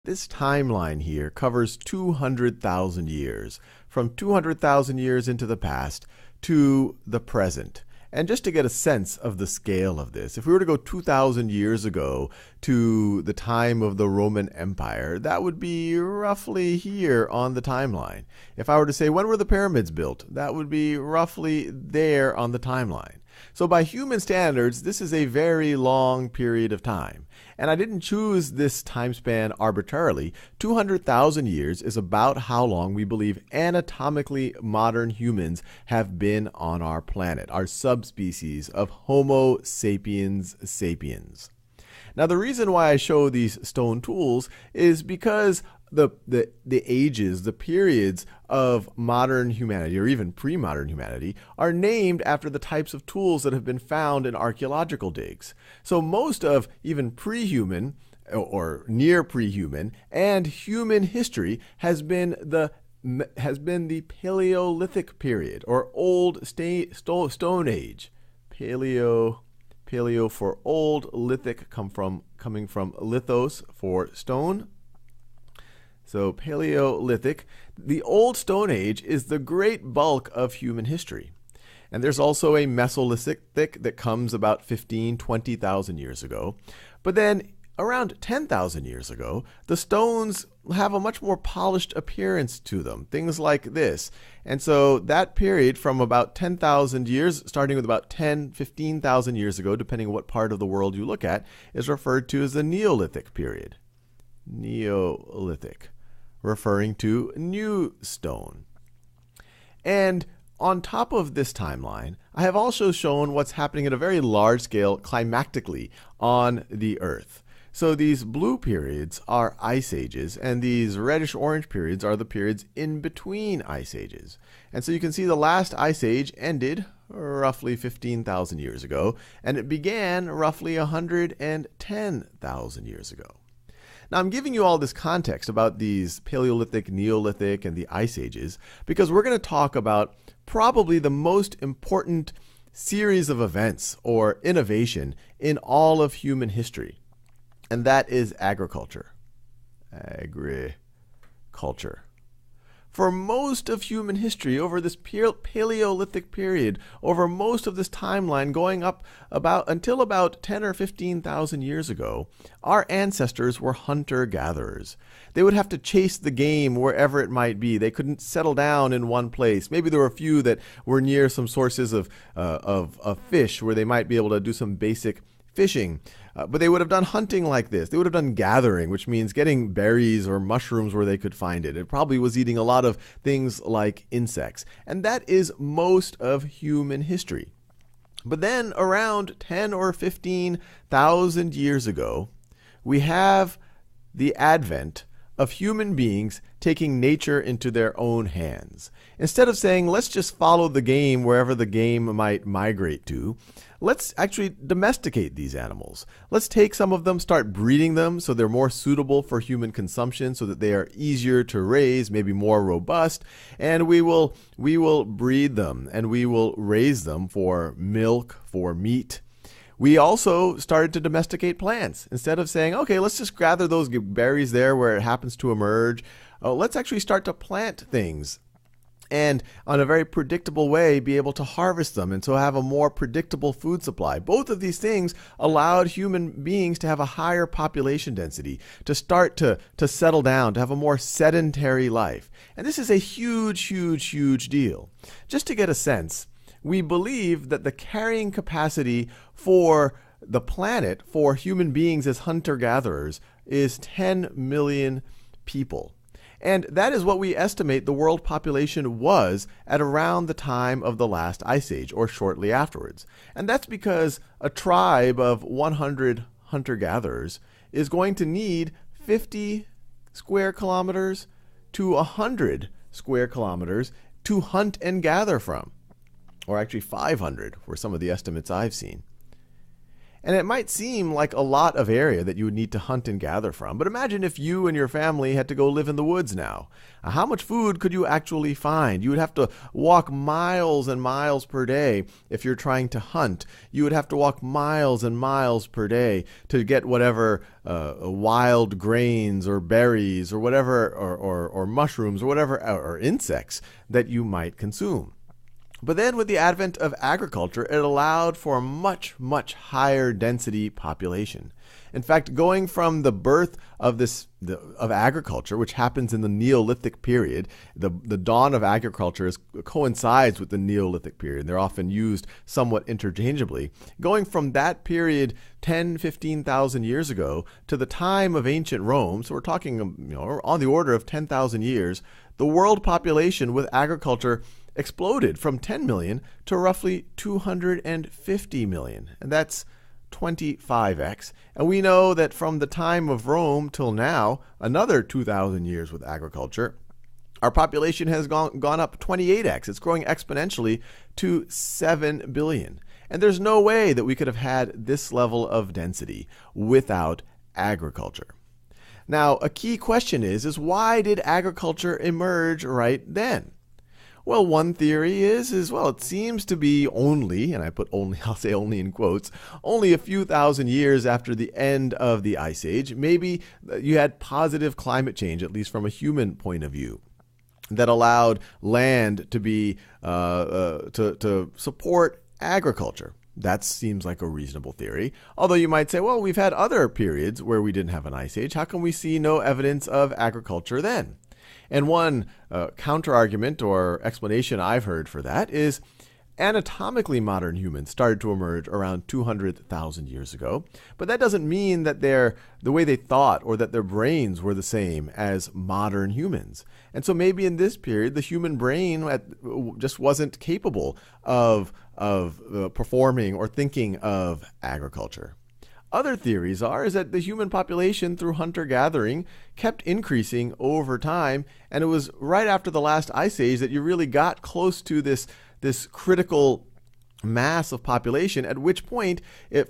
this timeline here covers 200,000 years, from 200,000 years into the past to the present. And just to get a sense of the scale of this, if we were to go 2,000 years ago to the time of the Roman Empire, that would be roughly here on the timeline. If I were to say, when were the pyramids built? That would be roughly there on the timeline. So by human standards, this is a very long period of time. And I didn't choose this time span arbitrarily. 200,000 years is about how long we believe anatomically modern humans have been on our planet, our subspecies of Homo sapiens sapiens. Now, the reason why I show these stone tools is because the ages, the periods of modern humanity, or even pre-modern humanity, are named after the types of tools that have been found in archaeological digs. So most of even pre-human or near pre-human and human history has been the Paleolithic period, or Old Stone Age. Paleo for old, lithic coming from lithos for stone. So Paleolithic. The Old Stone Age is the great bulk of human history. And there's also a Mesolithic that comes about 20,000 years ago. But then around 10,000 years ago, the stones have a much more polished appearance to them, things like this. And so that period from about 10,000 years, starting with about 15,000 years ago, depending on what part of the world you look at, is referred to as the Neolithic period. Neolithic, referring to new stone. And on top of this timeline, I have also shown what's happening at a very large scale climactically on the Earth. So these blue periods are ice ages, and these reddish-orange periods are the periods in between ice ages. And so you can see the last ice age ended roughly 15,000 years ago, and it began roughly 110,000 years ago. Now, I'm giving you all this context about these Paleolithic, Neolithic, and the ice ages because we're going to talk about probably the most important series of events or innovation in all of human history. And that is agriculture. Agriculture. For most of human history, over this Paleolithic period, over most of this timeline going up until about 10 or 15,000 years ago, our ancestors were hunter-gatherers. They would have to chase the game wherever it might be. They couldn't settle down in one place. Maybe there were a few that were near some sources of fish where they might be able to do some basic fishing. But they would have done hunting like this. They would have done gathering, which means getting berries or mushrooms where they could find it. It probably was eating a lot of things like insects. And that is most of human history. But then around 10 or 15,000 years ago, we have the advent of human beings taking nature into their own hands. Instead of saying, let's just follow the game wherever the game might migrate to, let's actually domesticate these animals. Let's take some of them, start breeding them so they're more suitable for human consumption, so that they are easier to raise, maybe more robust, and we will breed them and we will raise them for milk, for meat. We also started to domesticate plants. Instead of saying, okay, let's just gather those berries there where it happens to emerge, let's actually start to plant things and on a very predictable way be able to harvest them and so have a more predictable food supply. Both of these things allowed human beings to have a higher population density, to start to settle down, to have a more sedentary life. And this is a huge, huge, huge deal. Just to get a sense, we believe that the carrying capacity for the planet, for human beings as hunter-gatherers, is 10 million people. And that is what we estimate the world population was at around the time of the last ice age, or shortly afterwards. And that's because a tribe of 100 hunter-gatherers is going to need 50 square kilometers to 100 square kilometers to hunt and gather from. Or actually 500 were some of the estimates I've seen. And it might seem like a lot of area that you would need to hunt and gather from, but imagine if you and your family had to go live in the woods now. How much food could you actually find? You would have to walk miles and miles per day if you're trying to hunt. You would have to walk miles and miles per day to get whatever wild grains or berries or whatever, or mushrooms or whatever, or insects that you might consume. But then with the advent of agriculture, it allowed for a much, much higher density population. In fact, going from the birth of agriculture, which happens in the Neolithic period, the dawn of agriculture coincides with the Neolithic period. They're often used somewhat interchangeably. Going from that period 10, 15,000 years ago to the time of ancient Rome, so we're talking on the order of 10,000 years, the world population with agriculture exploded from 10 million to roughly 250 million. And that's 25x. And we know that from the time of Rome till now, another 2,000 years with agriculture, our population has gone up 28x. It's growing exponentially to 7 billion. And there's no way that we could have had this level of density without agriculture. Now, a key question is why did agriculture emerge right then? Well, one theory is it seems to be only, and I put only, I'll say only in quotes, only a few thousand years after the end of the Ice Age. Maybe you had positive climate change, at least from a human point of view, that allowed land to be, to support agriculture. That seems like a reasonable theory. Although you might say, well, we've had other periods where we didn't have an ice age. How can we see no evidence of agriculture then? And one counter-argument or explanation I've heard for that is anatomically modern humans started to emerge around 200,000 years ago. But that doesn't mean that the way they thought or that their brains were the same as modern humans. And so maybe in this period, the human brain just wasn't capable of performing or thinking of agriculture. Other theories is that the human population through hunter-gathering kept increasing over time, and it was right after the last ice age that you really got close to this critical mass of population, at which point,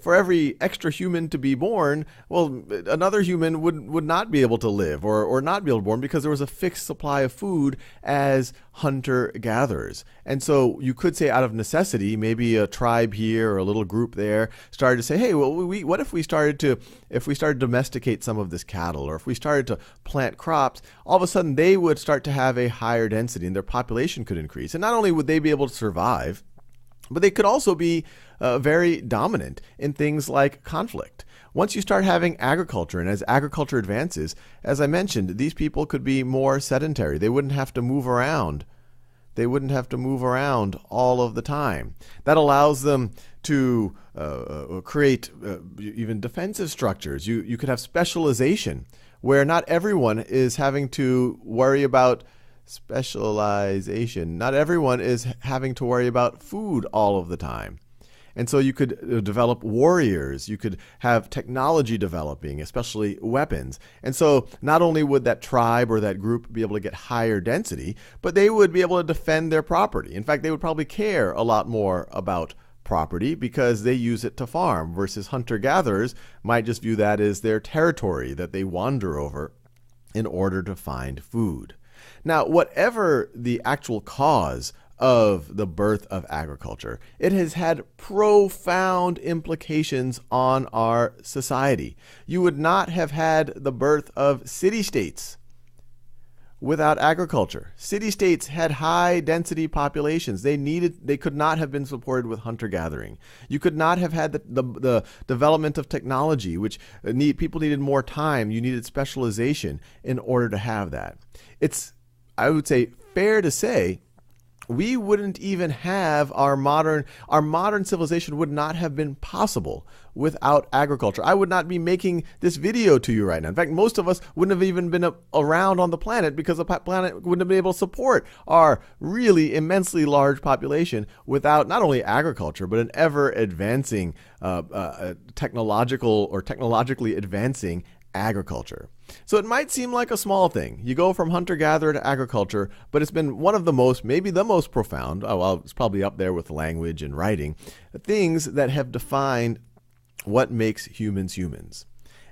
for every extra human to be born, well, another human would not be able to live or not be able to be born because there was a fixed supply of food as hunter-gatherers. And so you could say out of necessity, maybe a tribe here or a little group there started to say, hey, well, what if we started to domesticate some of this cattle, or if we started to plant crops, all of a sudden they would start to have a higher density and their population could increase. And not only would they be able to survive, but they could also be very dominant in things like conflict. Once you start having agriculture, and as agriculture advances, as I mentioned, these people could be more sedentary. They wouldn't have to move around. They wouldn't have to move around all of the time. That allows them to create even defensive structures. You could have specialization, where not everyone is having to worry about specialization. Not everyone is having to worry about food all of the time. And so you could develop warriors. You could have technology developing, especially weapons. And so not only would that tribe or that group be able to get higher density, but they would be able to defend their property. In fact, they would probably care a lot more about property because they use it to farm, versus hunter-gatherers might just view that as their territory that they wander over in order to find food. Now, whatever the actual cause of the birth of agriculture, it has had profound implications on our society. You would not have had the birth of city-states without agriculture. City-states had high-density populations. They could not have been supported with hunter-gathering. You could not have had the development of technology, which people needed more time. You needed specialization in order to have that. It's, I would say, fair to say we wouldn't even have our modern civilization would not have been possible without agriculture. I would not be making this video to you right now. In fact, most of us wouldn't have even been around on the planet because the planet wouldn't have been able to support our really immensely large population without not only agriculture, but an ever advancing technologically advancing agriculture. So it might seem like a small thing. You go from hunter-gatherer to agriculture, but it's been one of the most, maybe the most profound, it's probably up there with language and writing, things that have defined what makes humans humans.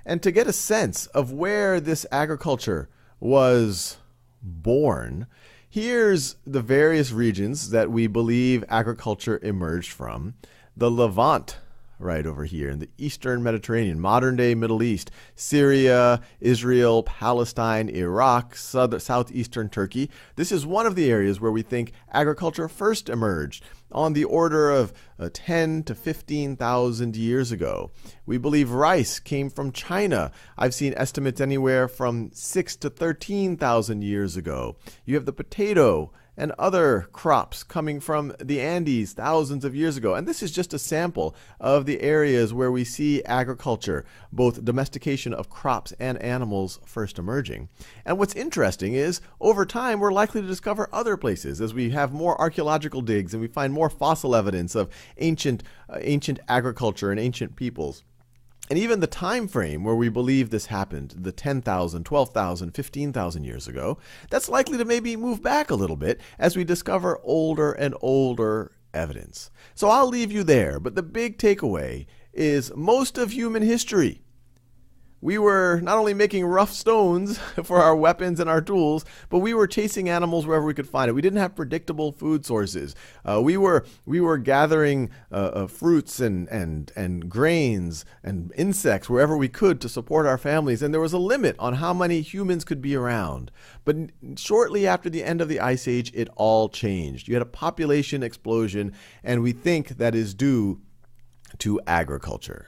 And to get a sense of where this agriculture was born, here's the various regions that we believe agriculture emerged from. The Levant, right over here in the Eastern Mediterranean, modern-day Middle East, Syria, Israel, Palestine, Iraq, southeastern Turkey. This is one of the areas where we think agriculture first emerged, on the order of 10 to 15,000 years ago. We believe rice came from China. I've seen estimates anywhere from 6 to 13,000 years ago. You have the potato and other crops coming from the Andes thousands of years ago. And this is just a sample of the areas where we see agriculture, both domestication of crops and animals, first emerging. And what's interesting is, over time, we're likely to discover other places as we have more archaeological digs and we find more fossil evidence of ancient agriculture and ancient peoples. And even the time frame where we believe this happened, the 10,000, 12,000, 15,000 years ago, that's likely to maybe move back a little bit as we discover older and older evidence. So I'll leave you there, but the big takeaway is most of human history, we were not only making rough stones for our weapons and our tools, but we were chasing animals wherever we could find it. We didn't have predictable food sources. We were gathering fruits and grains and insects wherever we could to support our families, and there was a limit on how many humans could be around. But shortly after the end of the Ice Age, it all changed. You had a population explosion, and we think that is due to agriculture.